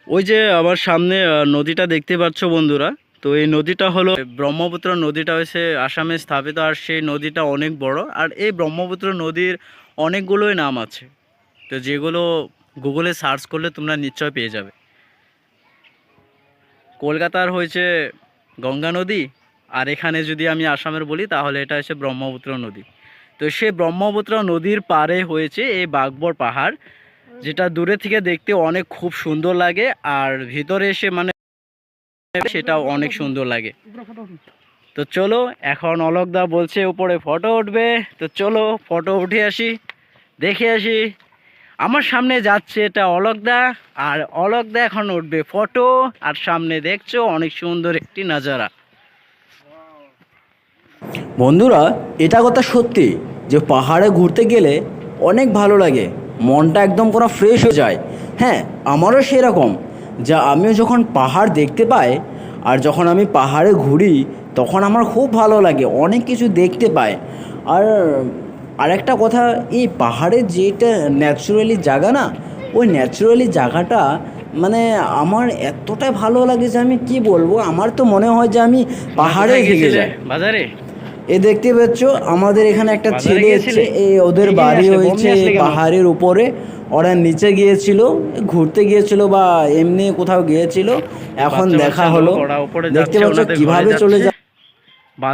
ওই যে আমার সামনে নদীটা দেখতে পাচ্ছ বন্ধুরা। তো এই নদীটা হলো ব্রহ্মপুত্র নদীটা, হয়েছে আসামে স্থাপিত। আর সেই নদীটা অনেক বড়। আর এই ব্রহ্মপুত্র নদীর অনেকগুলোই নাম আছে, তো যেগুলো গুগলে সার্চ করলে তোমরা নিশ্চয় পেয়ে যাবে। কলকাতার হয়েছে গঙ্গা নদী, আর এখানে যদি আমি আসামের বলি তাহলে এটা হচ্ছে ব্রহ্মপুত্র নদী। তো সেই ব্রহ্মপুত্র নদীর পাড়ে হয়েছে এই বাঘবর পাহাড়, যেটা দূরে থেকে দেখতে অনেক খুব সুন্দর লাগে, আর ভিতরে এসে মানে সেটাও অনেক সুন্দর লাগে। তো চলো, এখন অলোকদা বলছে উপরে ফটো উঠবে, তো চলো ফটো উঠে আসি, দেখে আসি। আমার সামনে যাচ্ছে এটা অলোকদা, আর অলোকদা এখন উঠবে ফটো। আর সামনে দেখছো অনেক সুন্দর একটি নাজারা। বন্ধুরা, এটা কথা সত্যি যে পাহাড়ে ঘুরতে গেলে অনেক ভালো লাগে, মনটা একদম পুরো ফ্রেশ হয়ে যায়। হ্যাঁ, আমারও সেরকম। যা আমিও যখন পাহাড় দেখতে পাই আর যখন আমি পাহাড়ে ঘুরি তখন আমার খুব ভালো লাগে, অনেক কিছু দেখতে পাই। আর আরেকটা কথা, এই পাহাড়ের যেটা ন্যাচারালি জায়গা না, ওই ন্যাচারালি জায়গাটা মানে আমার এতটাই ভালো লাগে যে আমি কি বলবো, আমার তো মনে হয় যে আমি পাহাড়ে থেকে যাই। বাজারে এ দেখতে পাচ্ছ আমাদের এখানে একটা বাজারে ছেলে গিয়েছিলে? এসছে, এই ওদের কি নিয়ে বাড়ি আসলে? বোম হয়েছে নিয়ে আসলে কেন? পাহাড়ের উপরে। ওরা নিচে গিয়েছিল, ঘুরতে গিয়েছিল বা এমনি কোথাও গিয়েছিল, এখন বাচ্চা দেখা বাচ্চা হলো। লোক ওরা উপরে দেখতে যাচ্ছে, পাচ্ছ ওনাদের ঘরে কিভাবে চলে যাচ্ছে। যা